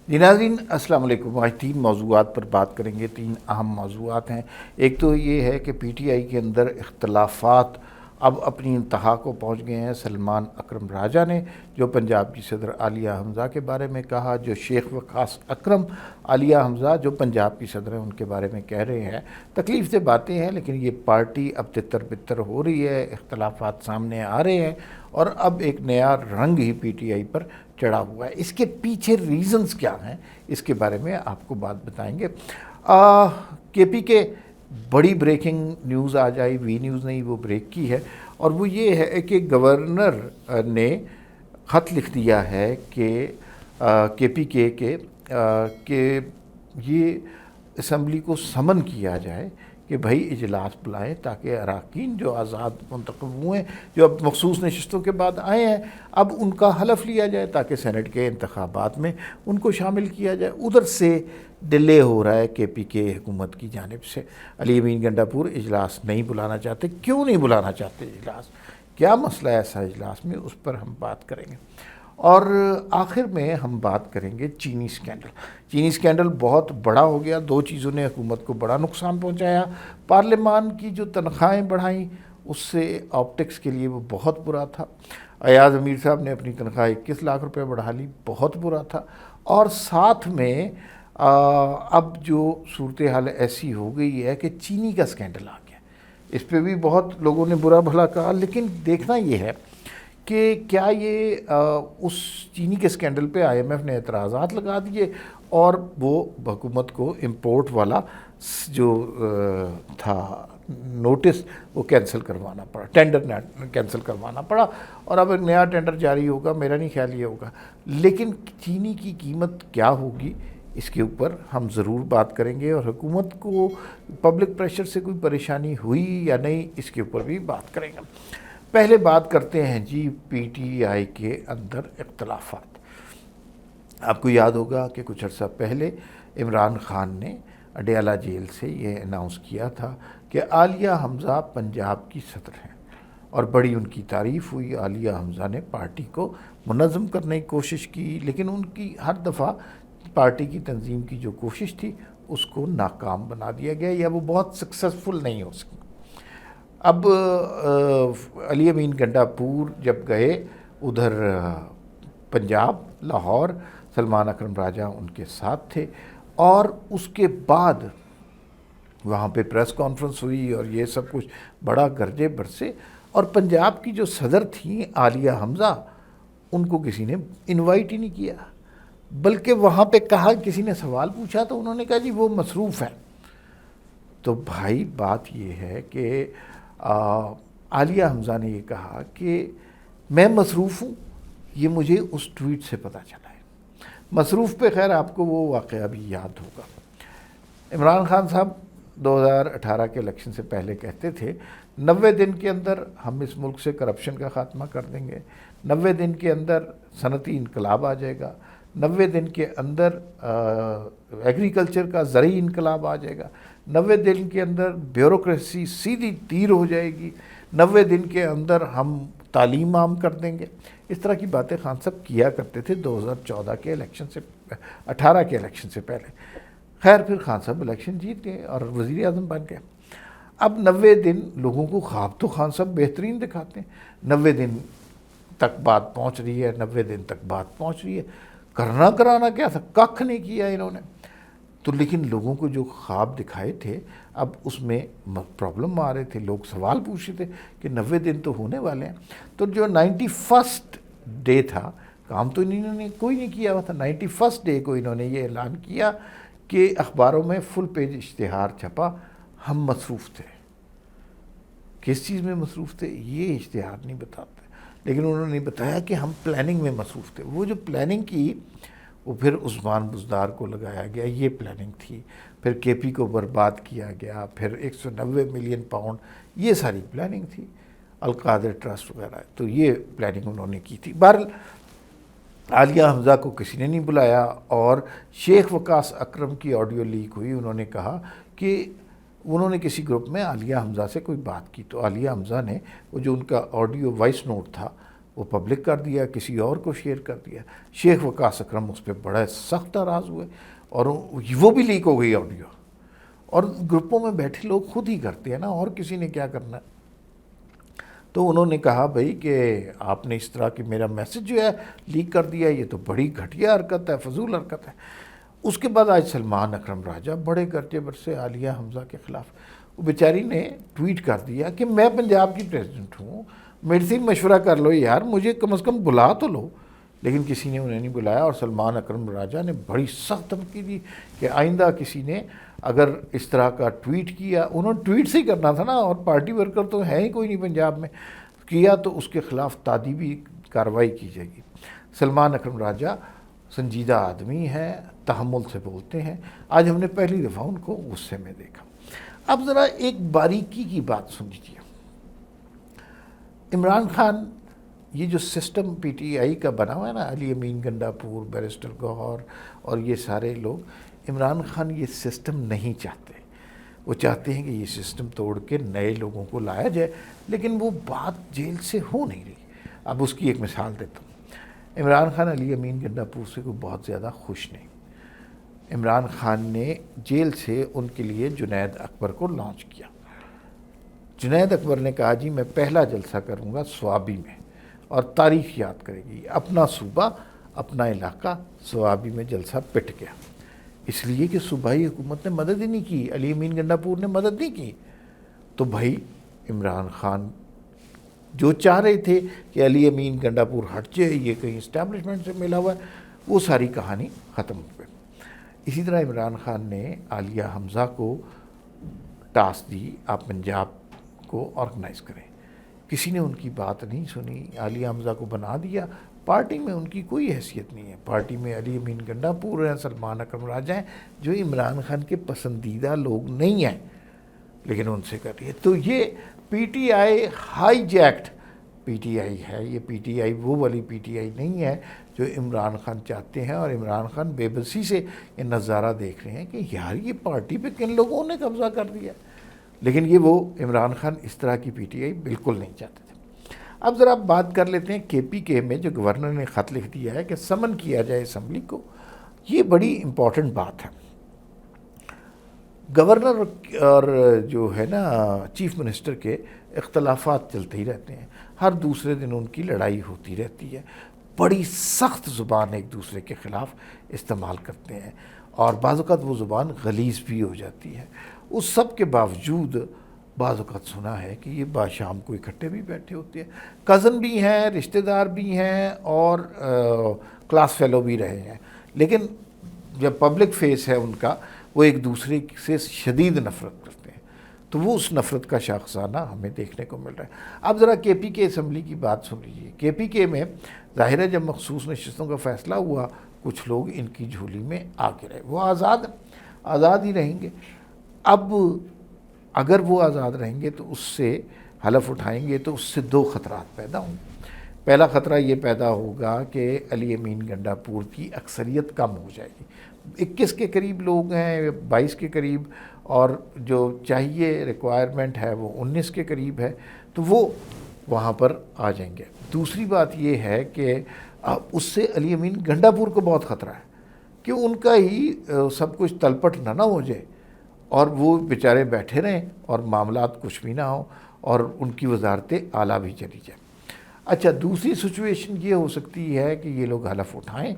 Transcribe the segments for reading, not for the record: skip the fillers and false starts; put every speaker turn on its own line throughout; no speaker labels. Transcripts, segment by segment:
جی ناظرین السلام علیکم۔ آج تین موضوعات پر بات کریں گے، تین اہم موضوعات ہیں۔ ایک تو یہ ہے کہ پی ٹی آئی کے اندر اختلافات اب اپنی انتہا کو پہنچ گئے ہیں۔ سلمان اکرم راجہ نے جو پنجاب کی صدر عالیہ حمزہ کے بارے میں کہا، جو شیخ وقاص اکرم عالیہ حمزہ جو پنجاب کی صدر ہیں ان کے بارے میں کہہ رہے ہیں، تکلیف دہ باتیں ہیں، لیکن یہ پارٹی اب تتر بتر ہو رہی ہے، اختلافات سامنے آ رہے ہیں اور اب ایک نیا رنگ ہی پی ٹی آئی پر چڑھا ہوا ہے۔ اس کے پیچھے ریزنز کیا ہیں، اس کے بارے میں آپ کو بات بتائیں گے۔ کے پی کے بڑی بریکنگ نیوز آج آئی، وی نیوز نے وہ بریک کی ہے، اور وہ یہ ہے کہ گورنر نے خط لکھ دیا ہے کہ پی کے کہ یہ اسمبلی کو سمن کیا جائے کہ بھائی اجلاس بلائیں تاکہ اراکین جو آزاد منتخب ہوئے ہیں، جو اب مخصوص نشستوں کے بعد آئے ہیں، اب ان کا حلف لیا جائے تاکہ سینٹ کے انتخابات میں ان کو شامل کیا جائے۔ ادھر سے ڈیلے ہو رہا ہے کے پی کے حکومت کی جانب سے۔ علی امین گنڈا پور اجلاس نہیں بلانا چاہتے۔ کیوں نہیں بلانا چاہتے اجلاس؟ کیا مسئلہ ہے ایسا اجلاس میں؟ اس پر ہم بات کریں گے۔ اور آخر میں ہم بات کریں گے چینی سکینڈل۔ چینی سکینڈل بہت بڑا ہو گیا، دو چیزوں نے حکومت کو بڑا نقصان پہنچایا۔ پارلیمان کی جو تنخواہیں بڑھائیں اس سے آپٹکس کے لیے وہ بہت برا تھا۔ ایاز امیر صاحب نے اپنی تنخواہ 21 لاکھ روپے بڑھا لی، بہت برا تھا۔ اور ساتھ میں اب جو صورتحال ایسی ہو گئی ہے کہ چینی کا سکینڈل آ گیا، اس پہ بھی بہت لوگوں نے برا بھلا کہا، لیکن دیکھنا یہ ہے کہ کیا یہ اس چینی کے سکینڈل پہ آئی ایم ایف نے اعتراضات لگا دیے اور وہ حکومت کو امپورٹ والا جو تھا نوٹس وہ کینسل کروانا پڑا، ٹینڈر کینسل کروانا پڑا، اور اب ایک نیا ٹینڈر جاری ہوگا۔ میرا نہیں خیال یہ ہوگا، لیکن چینی کی قیمت کیا ہوگی اس کے اوپر ہم ضرور بات کریں گے، اور حکومت کو پبلک پریشر سے کوئی پریشانی ہوئی یا نہیں اس کے اوپر بھی بات کریں گے۔ پہلے بات کرتے ہیں جی پی ٹی آئی کے اندر اختلافات۔ آپ کو یاد ہوگا کہ کچھ عرصہ پہلے عمران خان نے اڈیالہ جیل سے یہ اناؤنس کیا تھا کہ عالیہ حمزہ پنجاب کی صدر ہیں، اور بڑی ان کی تعریف ہوئی۔ عالیہ حمزہ نے پارٹی کو منظم کرنے کی کوشش کی، لیکن ان کی ہر دفعہ پارٹی کی تنظیم کی جو کوشش تھی اس کو ناکام بنا دیا گیا، یا وہ بہت سکسیسفل نہیں ہو سکی۔ اب علی امین گنڈا پور جب گئے ادھر پنجاب لاہور، سلمان اکرم راجہ ان کے ساتھ تھے، اور اس کے بعد وہاں پہ پریس کانفرنس ہوئی اور یہ سب کچھ بڑا گرجے برسے، اور پنجاب کی جو صدر تھیں عالیہ حمزہ ان کو کسی نے انوائٹ ہی نہیں کیا، بلکہ وہاں پہ کہا، کسی نے سوال پوچھا تو انہوں نے کہا جی وہ مصروف ہیں۔ تو بھائی بات یہ ہے کہ عالیہ حمزہ نے یہ کہا کہ میں مصروف ہوں، یہ مجھے اس ٹویٹ سے پتہ چلا ہے۔ مصروف پہ خیر آپ کو وہ واقعہ بھی یاد ہوگا۔ عمران خان صاحب 2018 کے الیکشن سے پہلے کہتے تھے 90 دن کے اندر ہم اس ملک سے کرپشن کا خاتمہ کر دیں گے، 90 دن کے اندر صنعتی انقلاب آ جائے گا، 90 دن کے اندر ایگریکلچر کا زرعی انقلاب آ جائے گا، 90 دن کے اندر بیوروکریسی سیدھی تیر ہو جائے گی، 90 دن کے اندر ہم تعلیم عام کر دیں گے۔ اس طرح کی باتیں خان صاحب کیا کرتے تھے 2014 کے الیکشن سے 18 کے الیکشن سے پہلے۔ خیر پھر خان صاحب الیکشن جیت گئے اور وزیر اعظم بن گئے۔ اب 90 دن لوگوں کو خواب تو خان صاحب بہترین دکھاتے ہیں، 90 دن تک بات پہنچ رہی ہے، 90 دن تک بات پہنچ رہی ہے۔ کرنا کرانا کیا تھا؟ ککھ نہیں کیا انہوں نے تو، لیکن لوگوں کو جو خواب دکھائے تھے اب اس میں پرابلم آ رہے تھے، لوگ سوال پوچھ رہے تھے کہ 90 دن تو ہونے والے ہیں۔ تو جو 91 ڈے تھا، کام تو انہوں نے کوئی نہیں کیا ہوا تھا، 91 ڈے کو انہوں نے یہ اعلان کیا کہ اخباروں میں فل پیج اشتہار چھپا، ہم مصروف تھے۔ کس چیز میں مصروف تھے یہ اشتہار نہیں بتاتے، لیکن انہوں نے بتایا کہ ہم پلاننگ میں مصروف تھے۔ وہ جو پلاننگ کی وہ پھر عثمان بزدار کو لگایا گیا، یہ پلاننگ تھی، پھر کے پی کو برباد کیا گیا، پھر 190 ملین پاؤنڈ، یہ ساری پلاننگ تھی، القادر ٹرسٹ وغیرہ، تو یہ پلاننگ انہوں نے کی تھی۔ بہرحال عالیہ حمزہ کو کسی نے نہیں بلایا، اور شیخ وقاص اکرم کی آڈیو لیک ہوئی، انہوں نے کہا کہ انہوں نے کسی گروپ میں عالیہ حمزہ سے کوئی بات کی، تو عالیہ حمزہ نے وہ جو ان کا آڈیو وائس نوٹ تھا وہ پبلک کر دیا، کسی اور کو شیئر کر دیا۔ شیخ وقاص اکرم اس پہ بڑا سخت ناراض ہوئے اور وہ بھی لیک ہو گئی آڈیو، اور گروپوں میں بیٹھے لوگ خود ہی کرتے ہیں نا، اور کسی نے کیا کرنا ہے۔ تو انہوں نے کہا بھائی کہ آپ نے اس طرح کہ میرا میسج جو ہے لیک کر دیا، یہ تو بڑی گھٹیا حرکت ہے، فضول حرکت ہے۔ اس کے بعد آج سلمان اکرم راجہ بڑے گرجے برسے عالیہ حمزہ کے خلاف، وہ بیچاری نے ٹویٹ کر دیا کہ میں پنجاب کی پریزیڈنٹ ہوں، میرے سے مشورہ کر لو یار، مجھے کم از کم بلا تو لو۔ لیکن کسی نے انہیں نہیں بلایا، اور سلمان اکرم راجہ نے بڑی سخت دھمکی دی کہ آئندہ کسی نے اگر اس طرح کا ٹویٹ کیا، انہوں نے ٹویٹ سے ہی کرنا تھا نا، اور پارٹی ورکر تو ہے ہی کوئی نہیں پنجاب میں، کیا تو اس کے خلاف تعدیبی کارروائی کی جائے گی۔ سلمان اکرم راجہ سنجیدہ آدمی ہیں، تحمل سے بولتے ہیں۔ آج ہم نے پہلی دفعہ ان کو غصے میں دیکھا۔ اب ذرا ایک باریکی کی بات سن لیجیے۔ عمران خان، یہ جو سسٹم پی ٹی آئی کا بنا ہوا ہے نا، علی امین گنڈا پور، بیرسٹر گوہر اور یہ سارے لوگ، عمران خان یہ سسٹم نہیں چاہتے۔ وہ چاہتے ہیں کہ یہ سسٹم توڑ کے نئے لوگوں کو لایا جائے، لیکن وہ بات جیل سے ہو نہیں رہی۔ اب اس کی ایک مثال دیتا ہوں۔ عمران خان علی امین گنڈا پور سے کوئی بہت زیادہ خوش نہیں۔ عمران خان نے جیل سے ان کے لیے جنید اکبر کو لانچ کیا۔ جنید اکبر نے کہا جی میں پہلا جلسہ کروں گا سوابی میں، اور تاریخ یاد کرے گی، اپنا صوبہ اپنا علاقہ سوابی میں جلسہ پٹ گیا، اس لیے کہ صوبائی حکومت نے مدد ہی نہیں کی، علی امین گنڈا پور نے مدد نہیں کی۔ تو بھائی عمران خان جو چاہ رہے تھے کہ علی امین گنڈا پور ہٹ جائے، یہ کہیں اسٹیبلشمنٹ سے ملا ہوا ہے، وہ ساری کہانی ختم ہو گئی۔ اسی طرح عمران خان نے عالیہ حمزہ کو ٹاسک دی، آپ پنجاب کو آرگنائز کریں، کسی نے ان کی بات نہیں سنی، عالیہ حمزہ کو بنا دیا۔ پارٹی میں ان کی کوئی حیثیت نہیں ہے، پارٹی میں علی امین گنڈا پور ہیں، سلمان اکرم راجہ ہیں، جو عمران خان کے پسندیدہ لوگ نہیں ہیں، لیکن ان سے کر رہی ہے۔ تو یہ P T I high jacket P T I ہے، یہ پی ٹی آئی وہ والی پی ٹی آئی نہیں ہے جو عمران خان چاہتے ہیں، اور عمران خان بے بسی سے یہ نظارہ دیکھ رہے ہیں کہ یار یہ پارٹی پہ کن لوگوں نے قبضہ کر دیا، لیکن یہ وہ عمران خان اس طرح کی پی ٹی آئی بالکل نہیں چاہتے تھے۔ اب ذرا بات کر لیتے ہیں کے پی کے میں جو گورنر نے خط لکھ دیا ہے کہ سمن کیا جائے اسمبلی کو، یہ بڑی امپورٹنٹ بات ہے۔ گورنر اور جو ہے نا چیف منسٹر کے اختلافات چلتے ہی رہتے ہیں، ہر دوسرے دن ان کی لڑائی ہوتی رہتی ہے، بڑی سخت زبان ایک دوسرے کے خلاف استعمال کرتے ہیں، اور بعض اوقات وہ زبان غلیظ بھی ہو جاتی ہے۔ اس سب کے باوجود بعض اوقات سنا ہے کہ یہ شام کو اکٹھے بھی بیٹھے ہوتے ہیں، کزن بھی ہیں، رشتہ دار بھی ہیں، اور کلاس فیلو بھی رہے ہیں، لیکن جب پبلک فیس ہے ان کا، وہ ایک دوسرے سے شدید نفرت کرتے ہیں، تو وہ اس نفرت کا شاخسانہ ہمیں دیکھنے کو مل رہا ہے۔ اب ذرا کے پی کے اسمبلی کی بات سن لیجیے۔ کے پی کے میں ظاہر ہے جب مخصوص نشستوں کا فیصلہ ہوا، کچھ لوگ ان کی جھولی میں آ کے رہے، وہ آزاد ہی رہیں گے۔ اب اگر وہ آزاد رہیں گے تو اس سے حلف اٹھائیں گے تو اس سے دو خطرات پیدا ہوں گے۔ پہلا خطرہ یہ پیدا ہوگا کہ علی امین گنڈا پور کی اکثریت کم ہو جائے گی، 21 کے قریب لوگ ہیں، 22 کے قریب، اور جو چاہیے ریکوائرمنٹ ہے وہ 19 کے قریب ہے، تو وہ وہاں پر آ جائیں گے۔ دوسری بات یہ ہے کہ اس سے علی امین گنڈا پور کو بہت خطرہ ہے کہ ان کا ہی سب کچھ تلپٹ نہ ہو جائے، اور وہ بیچارے بیٹھے رہیں اور معاملات کچھ بھی نہ ہوں، اور ان کی وزارتیں اعلیٰ بھی چلی جائیں۔ اچھا، دوسری سچویشن یہ ہو سکتی ہے کہ یہ لوگ حلف اٹھائیں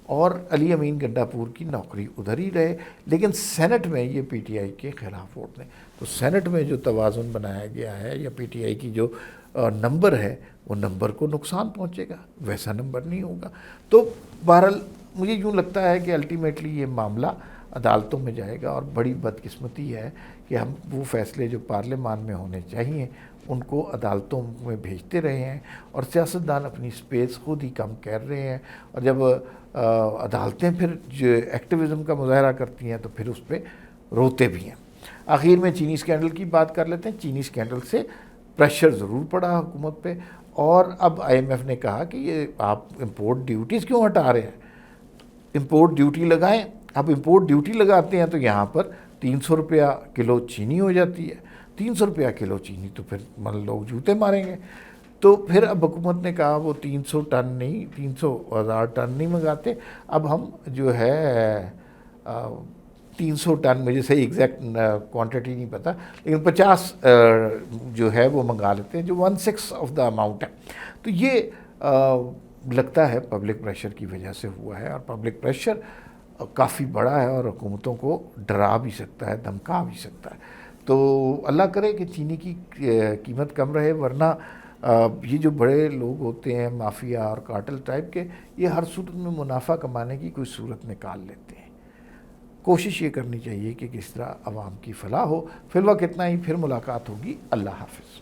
اور علی امین گنڈا پور کی نوکری ادھر ہی رہے، لیکن سینٹ میں یہ پی ٹی آئی کے خلاف ووٹ دیں، تو سینٹ میں جو توازن بنایا گیا ہے یا پی ٹی آئی کی جو نمبر ہے، وہ نمبر کو نقصان پہنچے گا، ویسا نمبر نہیں ہوگا۔ تو بہرحال مجھے یوں لگتا ہے کہ الٹیمیٹلی یہ معاملہ عدالتوں میں جائے گا، اور بڑی بدقسمتی ہے کہ ہم وہ فیصلے جو پارلیمان میں ہونے چاہیے ان کو عدالتوں میں بھیجتے رہے ہیں، اور سیاستدان اپنی سپیس خود ہی کم کر رہے ہیں، اور جب عدالتیں پھر جو ایکٹیویزم کا مظاہرہ کرتی ہیں تو پھر اس پہ روتے بھی ہیں۔ آخر میں چینی اسکینڈل کی بات کر لیتے ہیں۔ چینی اسکینڈل سے پریشر ضرور پڑا حکومت پہ، اور اب آئی ایم ایف نے کہا کہ یہ آپ امپورٹ ڈیوٹیز کیوں ہٹا رہے ہیں، امپورٹ ڈیوٹی لگائیں۔ اب امپورٹ ڈیوٹی لگاتے ہیں تو یہاں پر 300 روپیہ کلو چینی ہو جاتی ہے، 300 روپیہ کلو چینی تو پھر لوگ جوتے ماریں گے۔ تو پھر اب حکومت نے کہا وہ 300 ٹن نہیں، 300,000 ٹن نہیں منگاتے، اب ہم جو ہے 300 ٹن، مجھے صحیح ایگزیکٹ کوانٹٹی نہیں پتہ، لیکن 50 جو ہے وہ منگا لیتے ہیں، جو 1/6 آف دا اماؤنٹ ہے۔ تو یہ لگتا ہے پبلک پریشر کی وجہ سے ہوا ہے، اور پبلک پریشر کافی بڑا ہے اور حکومتوں کو ڈرا بھی سکتا ہے، دھمکا بھی سکتا ہے۔ تو اللہ کرے کہ چینی کی قیمت کم رہے، ورنہ یہ جو بڑے لوگ ہوتے ہیں مافیا اور کارٹل ٹائپ کے، یہ ہر صورت میں منافع کمانے کی کوئی صورت نکال لیتے ہیں۔ کوشش یہ کرنی چاہیے کہ کس طرح عوام کی فلاح ہو۔ فی الوقت اتنا ہی، پھر ملاقات ہوگی۔ اللہ حافظ۔